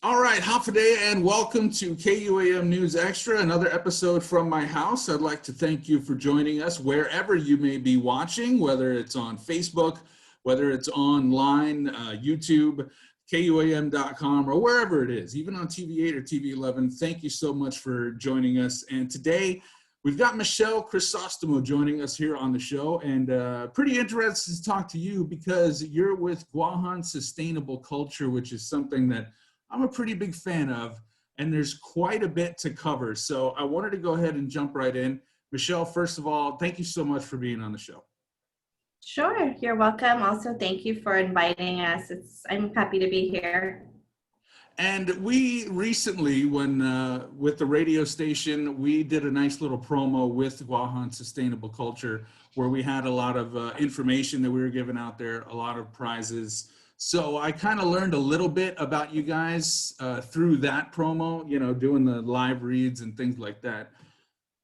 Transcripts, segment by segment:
All right, Hafaday, and welcome to KUAM News Extra, another episode from my house. I'd like to thank you for joining us wherever you may be watching, whether it's on Facebook, whether it's online, YouTube, KUAM.com, or wherever it is, even on TV8 or TV11. Thank you so much for joining us. And today, we've got Michelle Crisostomo joining us here on the show, and pretty interested to talk to you because you're with Guahan Sustainable Culture, which is something that I'm a pretty big fan of, and there's quite a bit to cover. So I wanted to go ahead and jump right in. Michelle, first of all, thank you so much for being on the show. Sure, you're welcome. Also, thank you for inviting us. I'm happy to be here. And we recently, with the radio station, we did a nice little promo with Guahan Sustainable Culture, where we had a lot of information that we were giving out there, a lot of prizes. So I kind of learned a little bit about you guys through that promo, doing the live reads and things like that.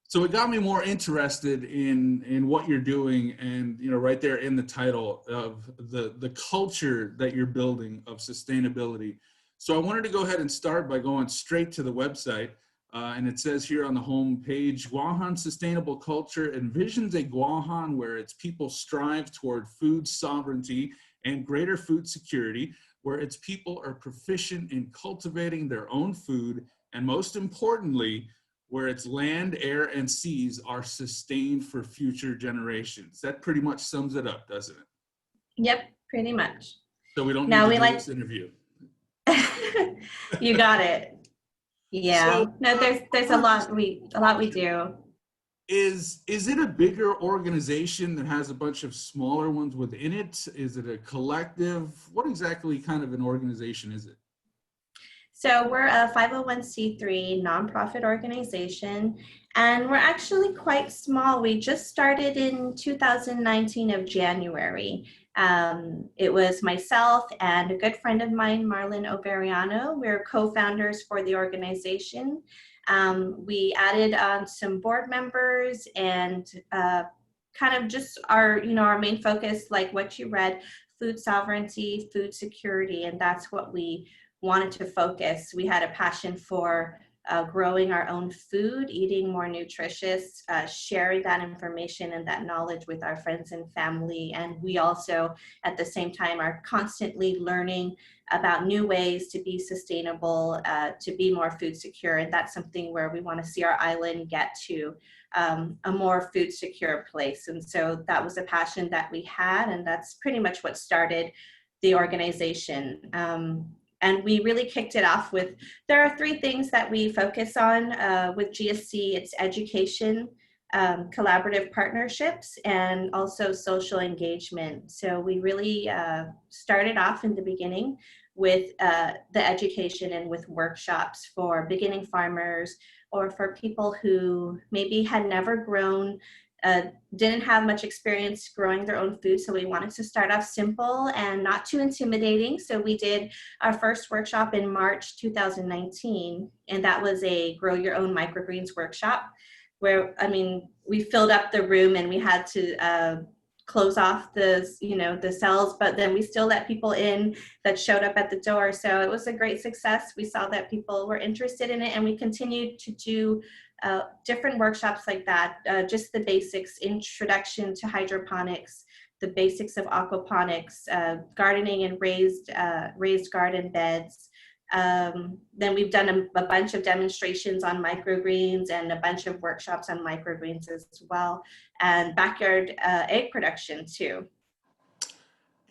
So it got me more interested in what you're doing, and right there in the title of the culture that you're building of sustainability. So I wanted to go ahead and start by going straight to the website, and it says here on the home page, Guahan Sustainable Culture envisions a Guahan where its people strive toward food sovereignty and greater food security, where its people are proficient in cultivating their own food, and most importantly, where its land, air, and seas are sustained for future generations. That pretty much sums it up, doesn't it? Yep, pretty much. So we don't need to do this interview. You got it. Yeah. So, no, there's a lot we do. Is it a bigger organization that has a bunch of smaller ones within it? Is it a collective? What exactly kind of an organization is it? So we're a 501c3 nonprofit organization, and we're actually quite small. We just started in 2019 of January. It was myself and a good friend of mine, Marlon Oberiano. We're co-founders for the organization. We added on some board members and kind of just our main focus, like what you read, food sovereignty, food security, and that's what we wanted to focus. We had a passion for growing our own food, eating more nutritious, sharing that information and that knowledge with our friends and family. And we also, at the same time, are constantly learning about new ways to be sustainable, to be more food secure. And that's something where we want to see our island get to a more food secure place. And so that was a passion that we had, and that's pretty much what started the organization. And we really kicked it off with, there are three things that we focus on with GSC. It's education, collaborative partnerships, and also social engagement. So we really started off in the beginning with the education and with workshops for beginning farmers or for people who maybe had never grown, didn't have much experience growing their own food. So we wanted to start off simple and not too intimidating. So we did our first workshop in March 2019, and that was a grow your own microgreens workshop where, we filled up the room and we had to close off the cells, but then we still let people in that showed up at the door. So it was a great success. We saw that people were interested in it, and we continued to do different workshops like that, just the basics, introduction to hydroponics, the basics of aquaponics, gardening and raised garden beds. Then we've done a bunch of demonstrations on microgreens and a bunch of workshops on microgreens as well, and backyard egg production too.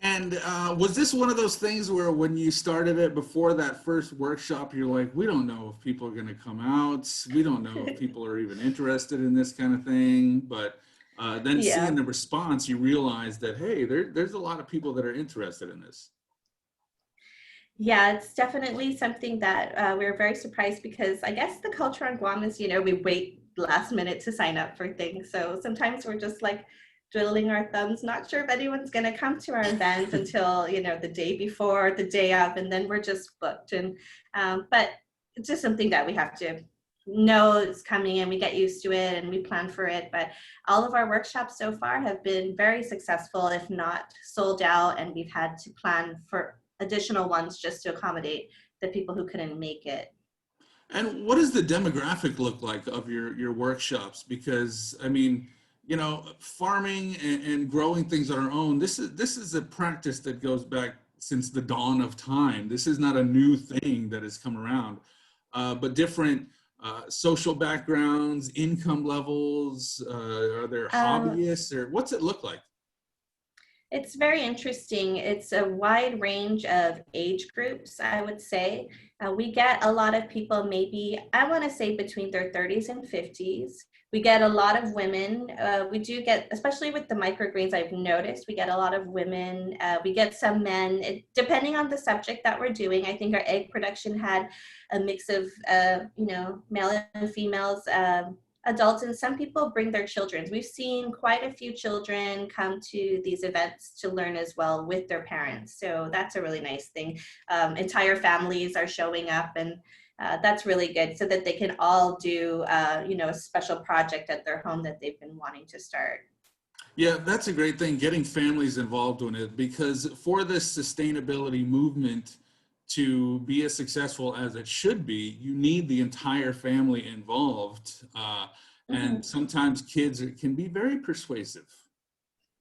And was this one of those things where when you started it before that first workshop, you're like, we don't know if people are going to come out. We don't know if people are even interested in this kind of thing. But then seeing the response, you realize that, hey, there's a lot of people that are interested in this. Yeah, it's definitely something that we're very surprised, because I guess the culture on Guam is, we wait last minute to sign up for things. So sometimes we're just like twiddling our thumbs, not sure if anyone's going to come to our event until, the day before, the day of, and then we're just booked. And but it's just something that we have to know it's coming, and we get used to it and we plan for it. But all of our workshops so far have been very successful, if not sold out, and we've had to plan for additional ones just to accommodate the people who couldn't make it. And what does the demographic look like of your workshops? Because I mean, you know, farming and growing things on our own, this is a practice that goes back since the dawn of time. This is not a new thing that has come around, but different social backgrounds, income levels. Are there Um, hobbyists, or what's it look like? It's very interesting. It's a wide range of age groups, I would say. We get a lot of people, maybe, I want to say between their 30s and 50s. We get a lot of women. We do get, especially with the microgreens, I've noticed, we get a lot of women. We get some men. Depending on the subject that we're doing, I think our egg production had a mix of, male and females. Adults, and some people bring their children. We've seen quite a few children come to these events to learn as well with their parents. So that's a really nice thing. Entire families are showing up, and that's really good, so that they can all do, a special project at their home that they've been wanting to start. Yeah, that's a great thing, getting families involved in it, because for this sustainability movement to be as successful as it should be, you need the entire family involved. And Mhm. sometimes kids can be very persuasive.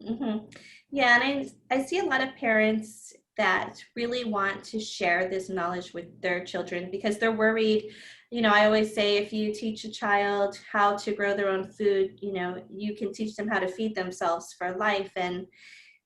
Mm-hmm. Yeah, and I see a lot of parents that really want to share this knowledge with their children because they're worried. I always say if you teach a child how to grow their own food, you can teach them how to feed themselves for life. And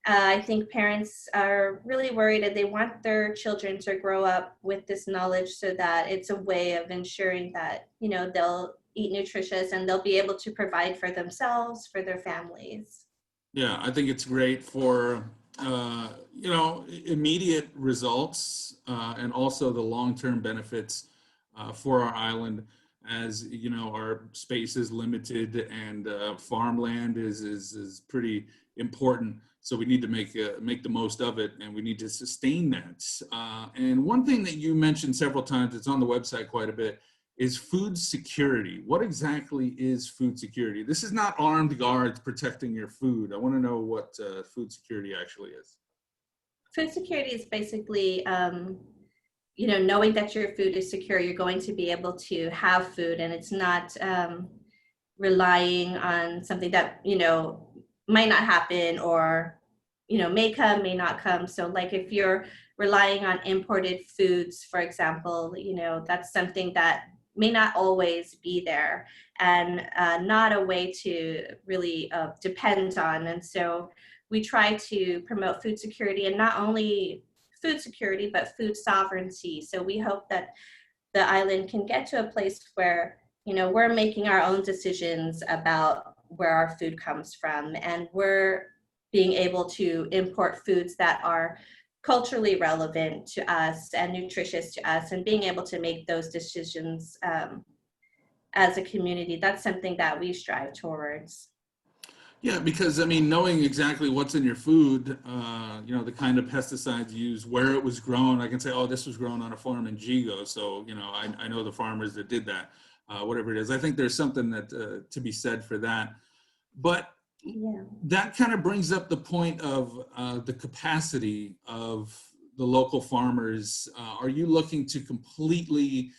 I think parents are really worried and they want their children to grow up with this knowledge so that it's a way of ensuring that, they'll eat nutritious and they'll be able to provide for themselves, for their families. Yeah, I think it's great for immediate results, and also the long-term benefits for our island. As you know, our space is limited, and farmland is pretty important. So we need to make the most of it, and we need to sustain that. And one thing that you mentioned several times, it's on the website quite a bit, is food security. What exactly is food security? This is not armed guards protecting your food. I want to know what food security actually is. Food security is basically, knowing that your food is secure, you're going to be able to have food, and it's not relying on something that, might not happen, or, may come, may not come. So like if you're relying on imported foods, for example, that's something that may not always be there, and not a way to really depend on. And so we try to promote food security, and not only food security, but food sovereignty. So we hope that the island can get to a place where, we're making our own decisions about where our food comes from, and we're being able to import foods that are culturally relevant to us and nutritious to us, and being able to make those decisions as a community. That's something that we strive towards. Yeah, because I mean, knowing exactly what's in your food, the kind of pesticides used, where it was grown, I can say, oh, this was grown on a farm in Jigo. So, I know the farmers that did that, whatever it is. I think there's something that to be said for that. But Yeah. that kind of brings up the point of the capacity of the local farmers. Are you looking to completely,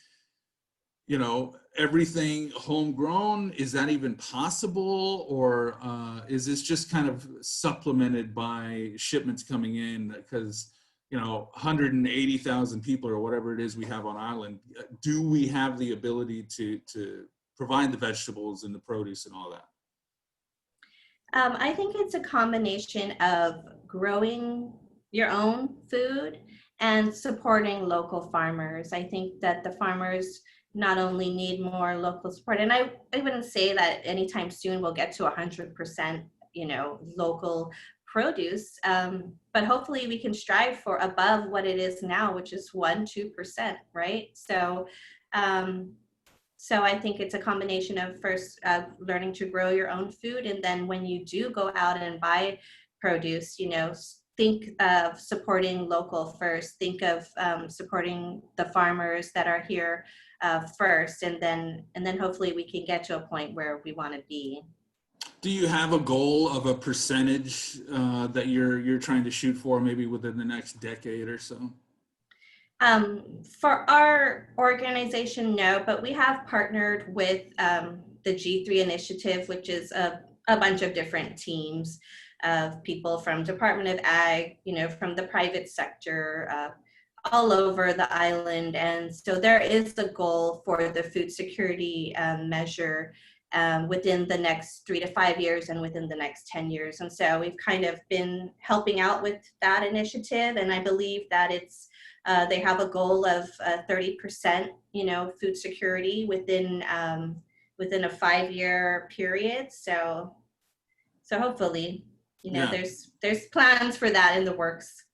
everything homegrown? Is that even possible? Or is this just kind of supplemented by shipments coming in? Because, 180,000 people or whatever it is we have on island, do we have the ability to provide the vegetables and the produce and all that? I think it's a combination of growing your own food and supporting local farmers. I think that the farmers not only need more local support, and I wouldn't say that anytime soon we'll get to 100%, local produce, but hopefully we can strive for above what it is now, which is 1-2%, right? So I think it's a combination of first learning to grow your own food, and then when you do go out and buy produce, think of supporting local first. Think of supporting the farmers that are here first, and then hopefully we can get to a point where we want to be. Do you have a goal of a percentage that you're trying to shoot for, maybe within the next decade or so? For our organization, no, but we have partnered with the G3 initiative, which is a bunch of different teams of people from Department of Ag, from the private sector, all over the island. And so there is the goal for the food security measure within the next 3 to 5 years and within the next 10 years. And so we've kind of been helping out with that initiative. And I believe that they have a goal of 30%, food security within a 5-year period. So hopefully, Yeah. there's plans for that in the works.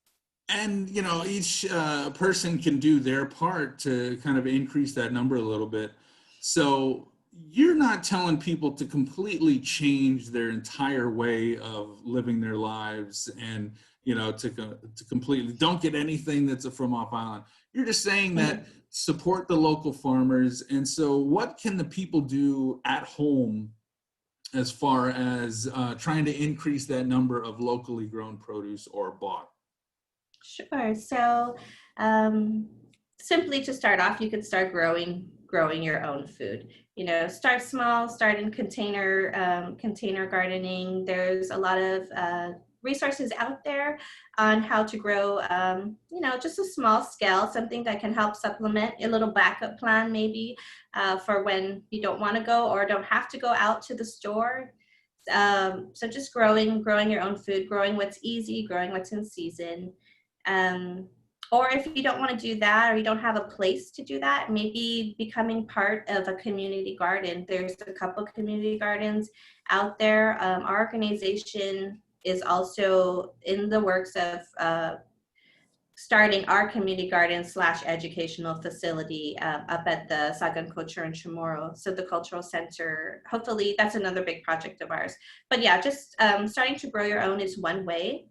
And, each person can do their part to kind of increase that number a little bit. So you're not telling people to completely change their entire way of living their lives and, to completely don't get anything that's from off island. You're just saying that Mhm. support the local farmers. And so what can the people do at home as far as trying to increase that number of locally grown produce or bought? Sure. So, um, simply to start off, you could start growing your own food. Start small, start in container gardening. There's a lot of resources out there on how to grow, just a small scale, something that can help supplement a little backup plan, maybe for when you don't want to go or don't have to go out to the store. So just growing your own food, growing what's easy, growing what's in season. Um, or if you don't want to do that or you don't have a place to do that, maybe becoming part of a community garden. There's a couple community gardens out there. Our organization is also in the works of starting our community garden / educational facility up at the Sagan Culture in Chamorro. So the cultural center, hopefully that's another big project of ours. But yeah, just starting to grow your own is one way.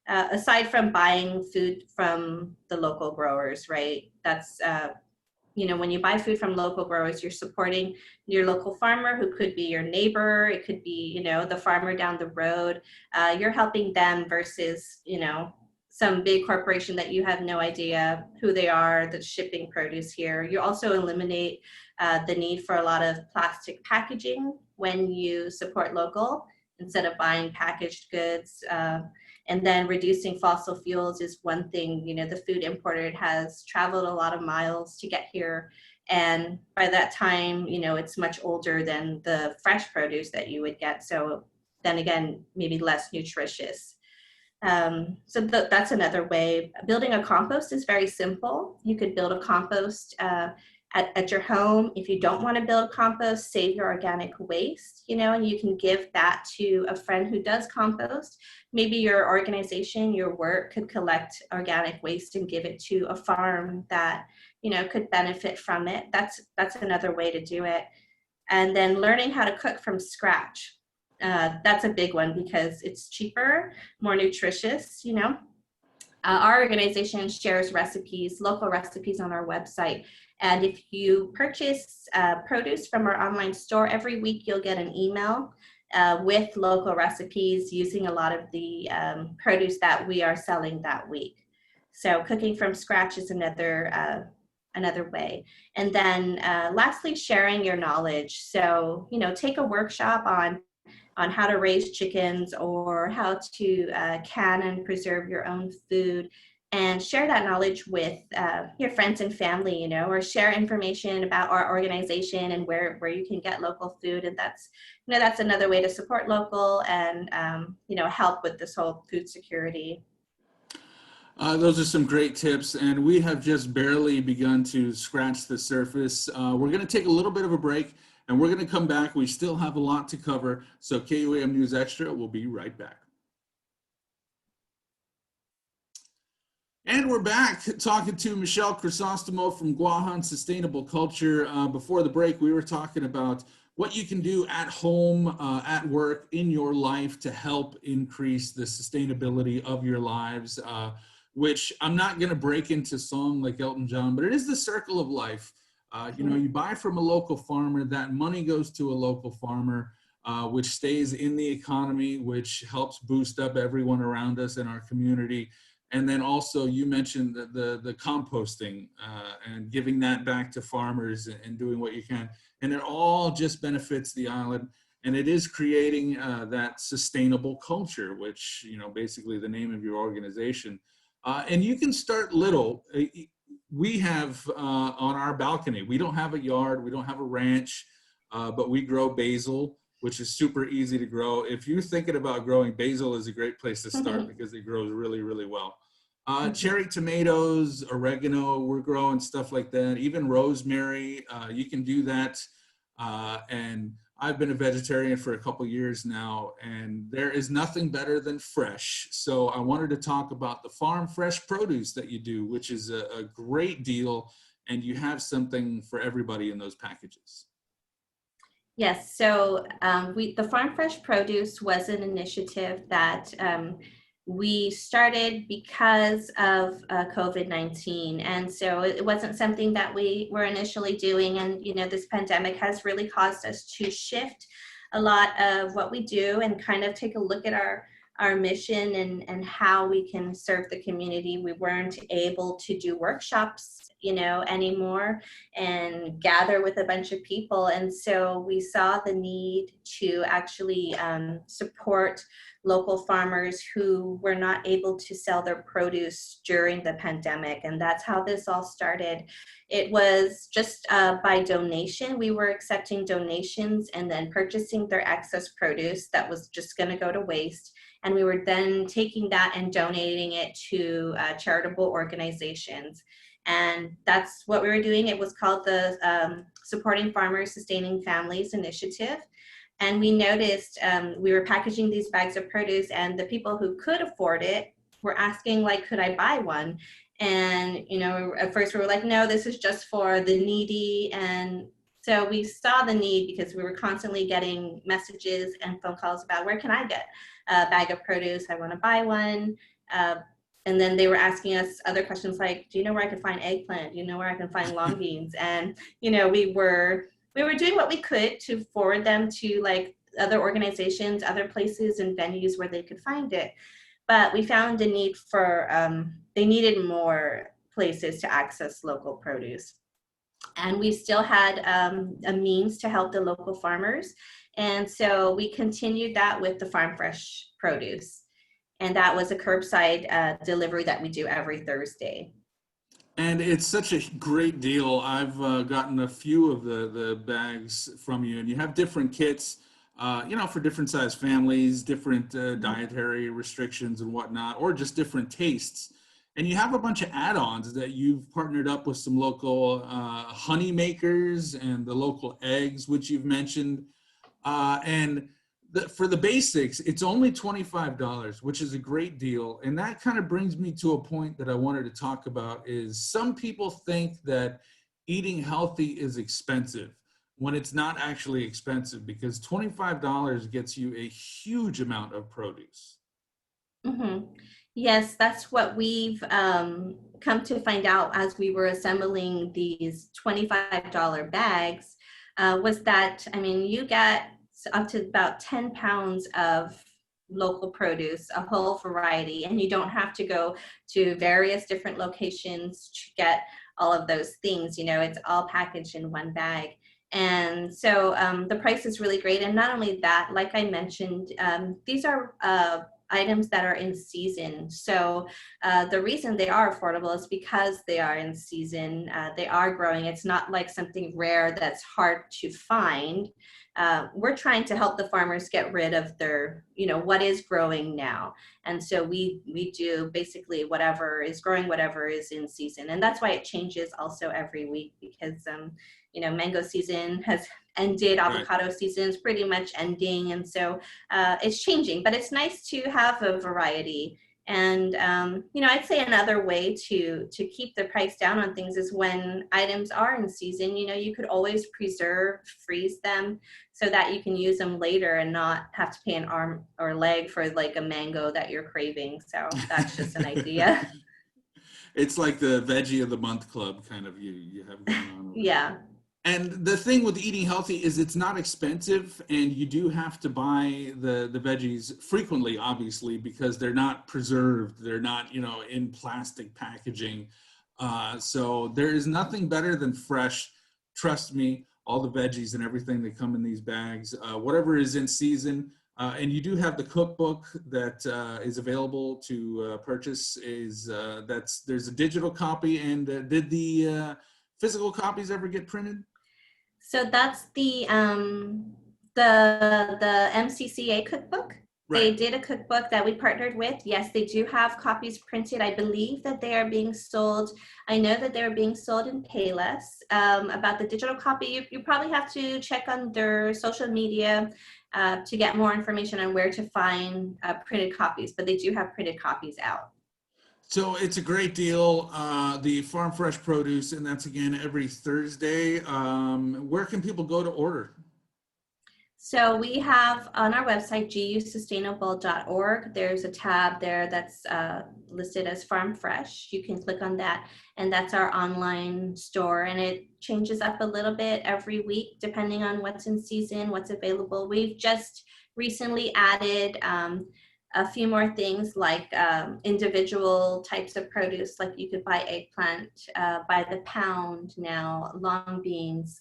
Aside from buying food from the local growers, right? That's, when you buy food from local growers, you're supporting your local farmer who could be your neighbor. It could be, the farmer down the road. You're helping them versus, some big corporation that you have no idea who they are that's shipping produce here. You also eliminate the need for a lot of plastic packaging when you support local instead of buying packaged goods. And then reducing fossil fuels is one thing. The food imported has traveled a lot of miles to get here. And by that time, it's much older than the fresh produce that you would get. So then again, maybe less nutritious. So that's another way. Building a compost is very simple. You could build a compost at your home. If you don't want to build compost, save your organic waste, and you can give that to a friend who does compost. Maybe your organization, your work could collect organic waste and give it to a farm that, could benefit from it. That's another way to do it. And then learning how to cook from scratch. That's a big one because it's cheaper, more nutritious, Our organization shares recipes, local recipes on our website. And if you purchase produce from our online store, every week you'll get an email with local recipes using a lot of the produce that we are selling that week. So cooking from scratch is another way. And then lastly, sharing your knowledge. So, take a workshop on how to raise chickens or how to can and preserve your own food, and share that knowledge with your friends and family, or share information about our organization and where you can get local food. And that's another way to support local and, help with this whole food security. Those are some great tips, and we have just barely begun to scratch the surface. We're going to take a little bit of a break, and we're going to come back. We still have a lot to cover, so KUAM News Extra will be right back. And we're back talking to Michelle Crisostomo from Guahan Sustainable Culture. Before the break, we were talking about what you can do at home, at work, in your life to help increase the sustainability of your lives, which I'm not going to break into song like Elton John, but it is the circle of life. You buy from a local farmer, that money goes to a local farmer, which stays in the economy, which helps boost up everyone around us in our community. And then also you mentioned the composting and giving that back to farmers and doing what you can. And it all just benefits the island. And it is creating that sustainable culture, which, you know, basically the name of your organization. And you can start little. We have on our balcony, we don't have a yard, we don't have a ranch, but we grow basil, which is super easy to grow. If you're thinking about growing, basil is a great place to start because it grows really, really well. Cherry tomatoes, oregano, we're growing stuff like that. Even rosemary, you can do that. And I've been a vegetarian for a couple years now, and there is nothing better than fresh. So I wanted to talk about the farm fresh produce that you do, which is a great deal, and you have something for everybody in those packages. Yes, so the Farm Fresh Produce was an initiative that we started because of COVID-19. And so it wasn't something that we were initially doing. And, you know, this pandemic has really caused us to shift a lot of what we do and kind of take a look at our mission and how we can serve the community. We weren't able to do workshops, you know, anymore and gather with a bunch of people. And so we saw the need to actually support local farmers who were not able to sell their produce during the pandemic. And that's how this all started. It was just by donation. We were accepting donations and then purchasing their excess produce that was just going to go to waste. And we were then taking that and donating it to charitable organizations. And that's what we were doing. It was called the Supporting Farmers, Sustaining Families Initiative. And we noticed we were packaging these bags of produce, and the people who could afford it were asking, like, could I buy one? And, you know, at first we were like, no, this is just for the needy. And so we saw the need because we were constantly getting messages and phone calls about where can I get a bag of produce? I want to buy one. And then they were asking us other questions like, do you know where I can find eggplant? Do you know where I can find long beans? And, you know, we were doing what we could to forward them to like other organizations, other places and venues where they could find it. But we found a need for, they needed more places to access local produce. And we still had a means to help the local farmers. And so we continued that with the Farm Fresh Produce. And that was a curbside delivery that we do every Thursday. And it's such a great deal. I've gotten a few of the bags from you, and you have different kits, you know, for different size families, different dietary restrictions and whatnot, or just different tastes. And you have a bunch of add-ons that you've partnered up with some local honey makers and the local eggs, which you've mentioned. And for the basics, it's only $25, which is a great deal. And that kind of brings me to a point that I wanted to talk about is some people think that eating healthy is expensive when it's not actually expensive because $25 gets you a huge amount of produce. Mm-hmm. Yes, that's what we've come to find out as we were assembling these $25 bags was that, I mean, you get up to about 10 pounds of local produce, a whole variety, and you don't have to go to various different locations to get all of those things. You know, it's all packaged in one bag. And so the price is really great. And not only that, like I mentioned, these are items that are in season. So the reason they are affordable is because they are in season. They are growing. It's not like something rare that's hard to find. We're trying to help the farmers get rid of their, you know, what is growing now. And so we do basically whatever is growing, whatever is in season. And that's why it changes also every week because, you know, mango season has ended, avocado season is pretty much ending. And so it's changing, but it's nice to have a variety. And, you know, I'd say another way to keep the price down on things is when items are in season, you know, you could always preserve, freeze them so that you can use them later and not have to pay an arm or leg for like a mango that you're craving. So that's just an idea. It's like the veggie of the month club kind of you have going on over there. Yeah. And the thing with eating healthy is it's not expensive, and you do have to buy the veggies frequently, obviously, because they're not preserved. They're not, in plastic packaging. So there is nothing better than fresh. Trust me, all the veggies and everything that come in these bags, whatever is in season. And you do have the cookbook that is available to purchase. There's a digital copy, and did the physical copies ever get printed? So that's the MCCA cookbook. Right. They did a cookbook that we partnered with. Yes, they do have copies printed. I believe that they are being sold. I know that they're being sold in Payless. About the digital copy, you probably have to check on their social media to get more information on where to find printed copies, but they do have printed copies out. So it's a great deal. The Farm Fresh Produce, and that's again every Thursday. Where can people go to order? So we have on our website, gusustainable.org, there's a tab there that's listed as Farm Fresh. You can click on that, and that's our online store. And it changes up a little bit every week, depending on what's in season, what's available. We've just recently added a few more things like individual types of produce, like you could buy eggplant by the pound now, long beans,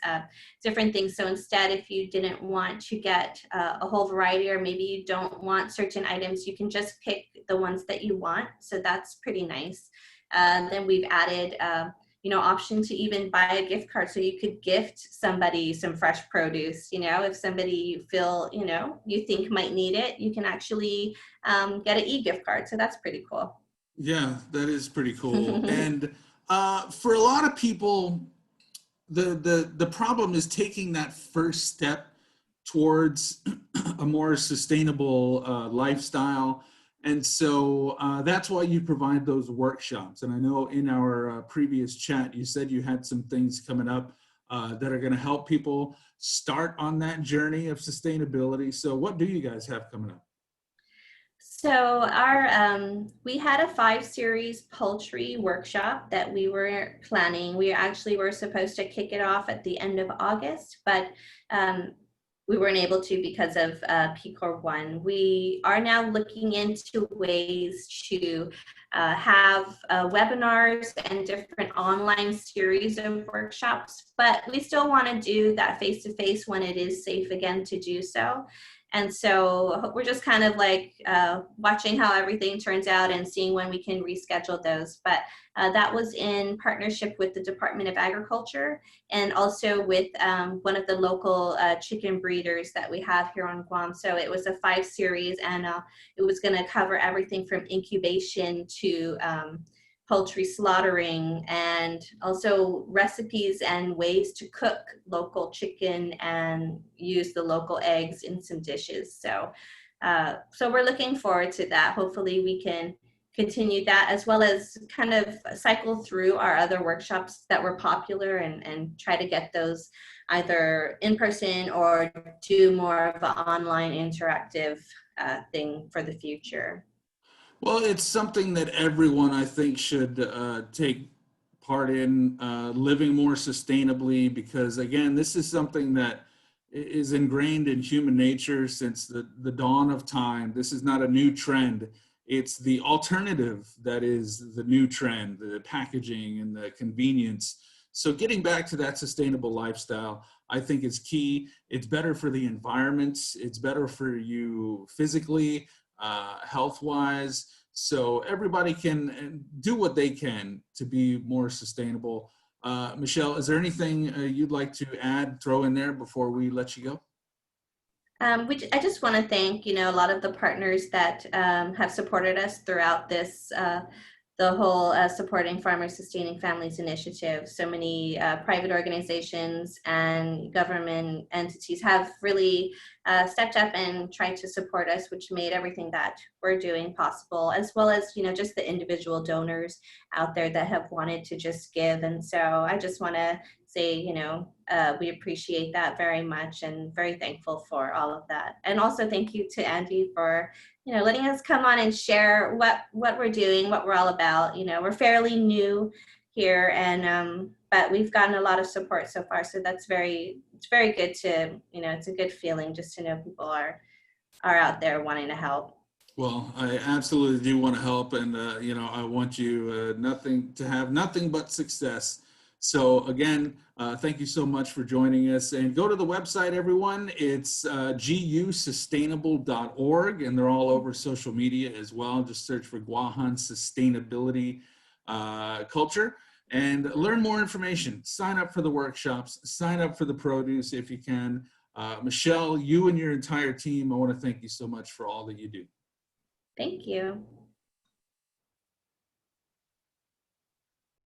different things. So instead, if you didn't want to get a whole variety, or maybe you don't want certain items, you can just pick the ones that you want. So that's pretty nice. Then we've added option to even buy a gift card, so you could gift somebody some fresh produce. If somebody you feel you think might need it, you can actually get an e-gift card. So that's pretty cool. Yeah, that is pretty cool. And for a lot of people, the problem is taking that first step towards a more sustainable lifestyle. And so that's why you provide those workshops. And I know in our previous chat, you said you had some things coming up that are going to help people start on that journey of sustainability. So what do you guys have coming up? So we had a 5-series poultry workshop that we were planning. We actually were supposed to kick it off at the end of August, but we weren't able to because of PCOR 1. We are now looking into ways to have webinars and different online series of workshops, but we still want to do that face-to-face when it is safe again to do so. And so we're just kind of like watching how everything turns out and seeing when we can reschedule those. But that was in partnership with the Department of Agriculture, and also with one of the local chicken breeders that we have here on Guam. So it was a 5-series, and it was going to cover everything from incubation to poultry slaughtering, and also recipes and ways to cook local chicken and use the local eggs in some dishes. So we're looking forward to that. Hopefully we can continue that, as well as kind of cycle through our other workshops that were popular, and try to get those either in person or do more of an online interactive thing for the future. Well, it's something that everyone, I think, should take part in, living more sustainably, because again, this is something that is ingrained in human nature since the dawn of time. This is not a new trend. It's the alternative that is the new trend, the packaging and the convenience. So getting back to that sustainable lifestyle, I think is key. It's better for the environment. It's better for you physically, health-wise. So everybody can do what they can to be more sustainable. Michelle, is there anything you'd like to add, throw in there before we let you go? I just want to thank, a lot of the partners that have supported us throughout this, the whole Supporting Farmers Sustaining Families initiative. So many private organizations and government entities have really stepped up and tried to support us, which made everything that we're doing possible, as well as, just the individual donors out there that have wanted to just give. And so I just want to say, we appreciate that very much, and very thankful for all of that. And also thank you to Andy for, letting us come on and share what we're doing, what we're all about. We're fairly new here, and but we've gotten a lot of support so far. So it's very good to, it's a good feeling just to know people are out there wanting to help. Well, I absolutely do want to help, and I want you to have nothing but success. So again, thank you so much for joining us. And go to the website, everyone. It's gusustainable.org, and they're all over social media as well. Just search for Guahan Sustainability Culture and learn more information. Sign up for the workshops. Sign up for the produce if you can. Michelle, you and your entire team, I want to thank you so much for all that you do. Thank you.